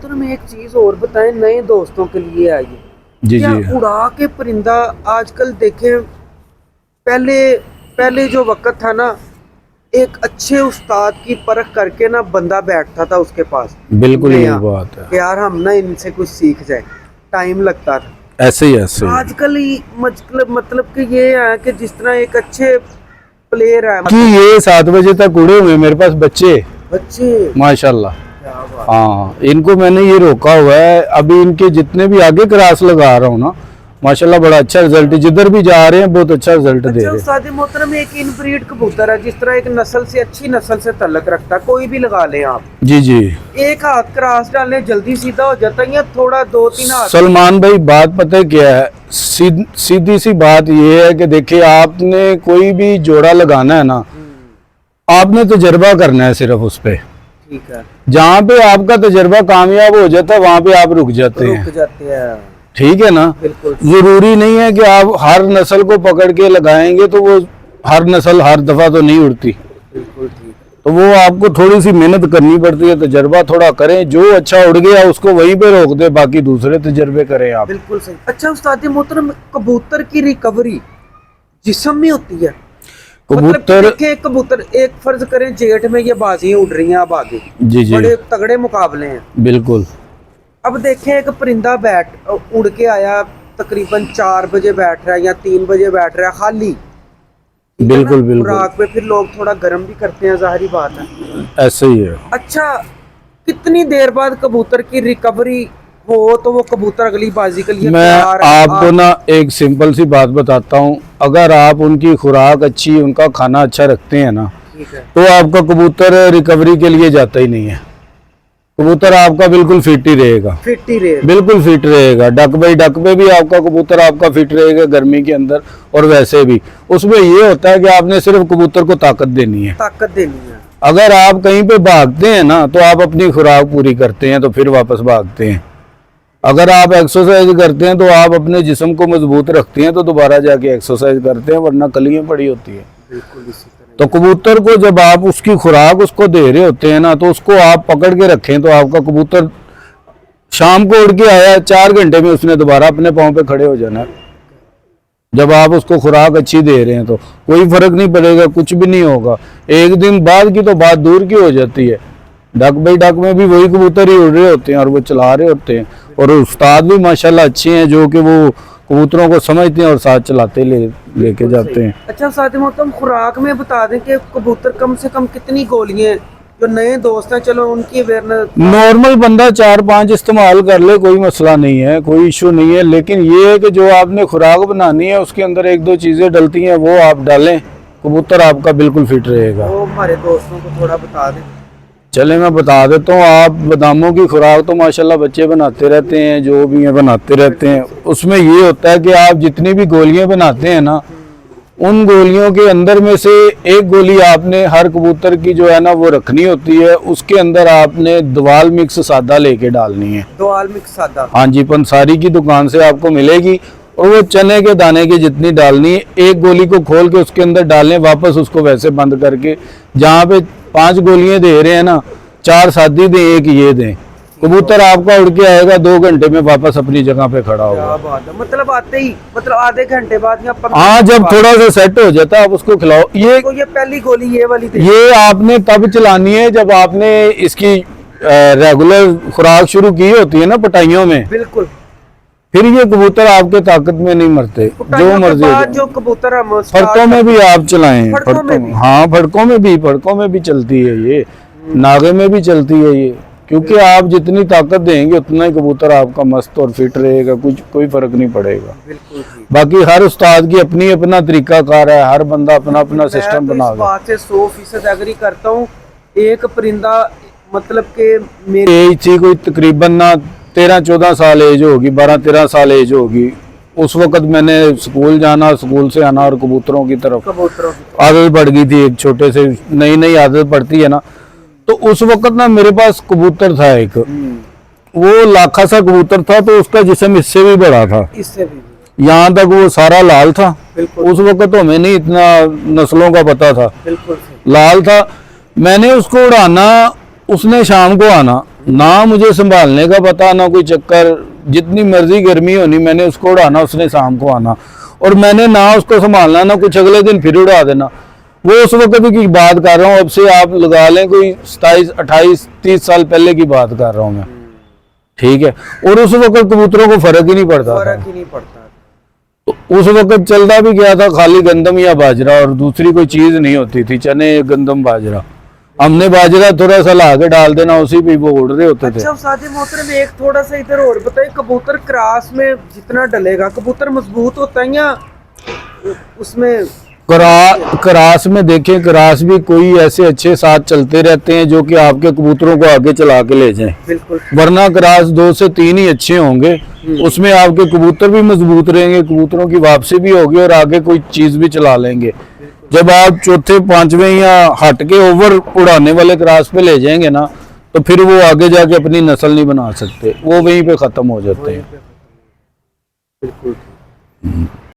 तो में एक चीज और बताएं नए दोस्तों के लिए आइए जी क्या जी उड़ा के परिंदा आजकल देखें। पहले पहले जो वक्त था ना, एक अच्छे उस्ताद की परख करके ना बंदा बैठता था उसके पास बिल्कुल यही नया बात है। कि यार हम ना इनसे कुछ सीख जाए। टाइम लगता था। ऐसे ही आजकल ही मतलब कि ये है कि जिस तरह एक अच्छे प्लेयर है, कि मतलब ये 7 बजे तक उड़े हुए मेरे पास बच्चे बच्चे। माशाल्लाह। क्या बात। हाँ, इनको मैंने ये रोका हुआ है, अभी इनके जितने भी आगे क्रास लगा रहा हूँ ना, माशाल्लाह बड़ा अच्छा रिजल्ट, जिधर भी जा रहे हैं बहुत अच्छा रिजल्ट दे अच्छा रहे हैं। उस्ताद मोहतरम, एक इनब्रीड कबूतर है, जिस तरह एक नस्ल से अच्छी नस्ल से तल्लक रखता है, कोई भी लगा लें आप, जी जी। एक हाथ क्रॉस डालने जल्दी सीधा हो जाता है या थोड़ा 2-3 हाथ। सलमान भाई बात पता है क्या है, सीधी सी बात ये है कि देखिए आपने कोई भी जोड़ा लगाना है ना, आपने तजर्बा करना है सिर्फ उस पे। ठीक है। जहाँ पे आपका तजर्बा कामयाब हो जाता है वहां पे आप रुक जाते रुक हैं। जाते हैं। ठीक है ना। बिल्कुल जरूरी नहीं है कि आप हर नस्ल को पकड़ के लगाएंगे तो वो हर नस्ल हर दफा तो नहीं उड़ती, बिल्कुल ठीक। तो वो आपको थोड़ी सी मेहनत करनी पड़ती है, तजर्बा थोड़ा करें, जो अच्छा उड़ गया उसको वहीं पे रोक दे, बाकी दूसरे तजर्बे करें आप। बिल्कुल सही। अच्छा उस्ताद मोहतरम, कबूतर की रिकवरी जिस्म में होती है। मतलब कि कबूतर देखें कबूतर, एक फर्ज करें जेठ में ये बाजी उड़ रही हैं, अब आगे जी जी बड़े तगड़े मुकाबले हैं। बिल्कुल। अब देखें एक परिंदा उड़ के आया, तकरीबन 4 बजे बैठ रहा है या 3 बजे बैठ रहा है खाली, ठीक है ना? बिल्कुल बिल्कुल खुराक पे फिर लोग थोड़ा गर्म भी करते हैं, जाहिर बात है। ऐसे ही है। अच्छा, कितनी देर बाद कबूतर की रिकवरी हो तो वो कबूतर अगली बाजी के लिए मैं तैयार है? आपको ना एक सिंपल सी बात बताता हूँ, अगर आप उनकी खुराक अच्छी, उनका खाना अच्छा रखते हैं ना, ठीक है। तो आपका कबूतर रिकवरी के लिए जाता ही नहीं है। कबूतर आपका बिल्कुल फिट ही रहेगा, फिट ही रहे। बिल्कुल फिट रहेगा। डक बाई डक पे भी आपका कबूतर आपका फिट रहेगा गर्मी के अंदर, और वैसे भी उसमें ये होता है कि आपने सिर्फ कबूतर को ताकत देनी है। ताकत देनी है। अगर आप कहीं पे भागते हैं ना तो आप अपनी खुराक पूरी करते हैं तो फिर वापस भागते हैं। अगर आप एक्सरसाइज करते हैं तो आप अपने जिस्म को मजबूत रखते हैं तो दोबारा जाके एक्सरसाइज करते हैं, वरना कलियां पड़ी होती है। बिल्कुल इसी तरह। तो कबूतर को जब आप उसकी खुराक उसको दे रहे होते हैं ना, तो उसको आप पकड़ के रखें तो आपका कबूतर शाम को उड़ के आया 4 घंटे में उसने दोबारा अपने पाँव पे खड़े हो जाना। जब आप उसको खुराक अच्छी दे रहे हैं तो कोई फर्क नहीं पड़ेगा, कुछ भी नहीं होगा। एक दिन बाद की तो बात दूर की हो जाती है, डक बाई डक में भी वही कबूतर ही उड़ रहे होते हैं और वो चला रहे होते हैं, और उस्ताद भी माशाल्लाह अच्छे हैं जो कि वो कबूतरों को समझते हैं और साथ चलाते लेके जाते हैं। अच्छा साथ में तुम खुराक में बता दें कि कबूतर कम से कम कितनी गोलियां, जो नए दोस्त हैं चलो उनकी अवेयरनेस। नॉर्मल बंदा 4-5 इस्तेमाल कर ले, कोई मसला नहीं है, कोई इशू नहीं है, लेकिन ये है कि जो आपने खुराक बनानी है उसके अंदर 1-2 चीज़ें डलती हैं, वो आप डालें, कबूतर आपका बिल्कुल फिट रहेगा। वो हमारे दोस्तों को थोड़ा बता दें। चले मैं बता देता हूँ, आप बादामों की खुराक तो माशाल्लाह बच्चे बनाते रहते हैं, जो भी हैं बनाते रहते हैं। उसमें ये होता है कि आप जितनी भी गोलियां बनाते हैं ना, उन गोलियों के अंदर में से एक गोली आपने हर कबूतर की जो है ना वो रखनी होती है, उसके अंदर आपने दवाल मिक्स सादा लेके डालनी है। दवाल मिक्स सादा? हाँ जी, पंसारी की दुकान से आपको मिलेगी, और वो चने के दाने की जितनी डालनी है, एक गोली को खोल के उसके अंदर डालें, वापस उसको वैसे बंद करके, जहाँ पे 5 गोलियां दे रहे हैं ना, 4 सादी दें, 1 ये दें, कबूतर आपका उड़ के आएगा 2 घंटे में वापस अपनी जगह पे खड़ा होगा। क्या बात है। मतलब आते ही, मतलब आधे घंटे बाद या 15 हाँ, जब थोड़ा सा सेट हो जाता है आप उसको खिलाओ। ये तो ये पहली गोली ये वाली थी? ये आपने तब चलानी है जब आपने इसकी रेगुलर खुराक शुरू की होती है ना पटाइयों में। बिल्कुल। फिर ये कबूतर आपके ताकत में नहीं मरते, जो मर्जी हो जाए। जो कबूतर हम फड़कों में भी आप चलाएं, फड़कों में भी? हाँ फड़कों में भी चलती है ये, नागे में भी चलती है ये, क्योंकि आप जितनी ताकत देंगे उतना ही कबूतर आपका मस्त और फिट रहेगा, कुछ कोई फर्क नहीं पड़ेगा। बिल्कुल। बाकी हर उस्ताद की अपनी अपना तरीका कार है, हर बंदा अपना अपना सिस्टम बना इस बात से 100% एग्री करता हूँ। एक परिंदा मतलब के मेरी एज थी कोई तकरीबन ना 13-14 साल एज होगी, 12-13 साल एज होगी, उस वक्त मैंने स्कूल जाना, स्कूल से आना और कबूतरों की तरफ कबूतरों आदत पड़ गई थी। एक छोटे से नई नई आदत पड़ती है ना, तो उस वक्त ना मेरे पास कबूतर था एक, वो लाखा सा कबूतर था, तो उसका जिस्म इससे भी बड़ा था, इससे भी यहाँ तक वो सारा लाल था। उस वक्त तो हमें नहीं इतना नस्लों का पता था, बिल्कुल लाल था। मैंने उसको उड़ाना उसने शाम को आना, ना मुझे संभालने का पता ना कोई चक्कर, जितनी मर्जी गर्मी होनी मैंने उसको उड़ाना, उसने शाम को आना, और मैंने ना उसको संभालना ना कुछ, अगले दिन फिर उड़ा देना। वो उस वक्त की बात कर रहा हूँ, अब से आप लगा लें कोई 27, 28, 30 साल पहले की बात कर रहा हूँ मैं, ठीक है। और उस वक्त कबूतरों को फर्क ही नहीं पड़ता था। फर्क ही नहीं पड़ता। तो उस वक्त चलता भी क्या था, खाली गंदम या बाजरा, और दूसरी कोई चीज नहीं होती थी, चने गंदम बाजरा। हमने बाजरा थोड़ा सा ला के डाल देना, उसी पे वो उड़ रहे होते थे। अच्छा उस्ताद मोहतरम, एक थोड़ा सा इधर और बताइए, कबूतर क्रास में जितना डलेगा कबूतर मजबूत होता है या उसमें क्रास में देखें, क्रास भी कोई ऐसे अच्छे साथ चलते रहते हैं जो कि आपके कबूतरों को आगे चला के ले जाएं, बिल्कुल, वरना क्रास 2 से 3 ही अच्छे होंगे, उसमें आपके कबूतर भी मजबूत रहेंगे, कबूतरों की वापसी भी होगी और आगे कोई चीज भी चला लेंगे। जब आप चौथे 5वें या हट के ओवर उड़ाने वाले क्रास पे ले जाएंगे ना, तो फिर वो आगे जाके अपनी नस्ल नहीं बना सकते, वो वहीं पे खत्म हो जाते हैं। बिल्कुल।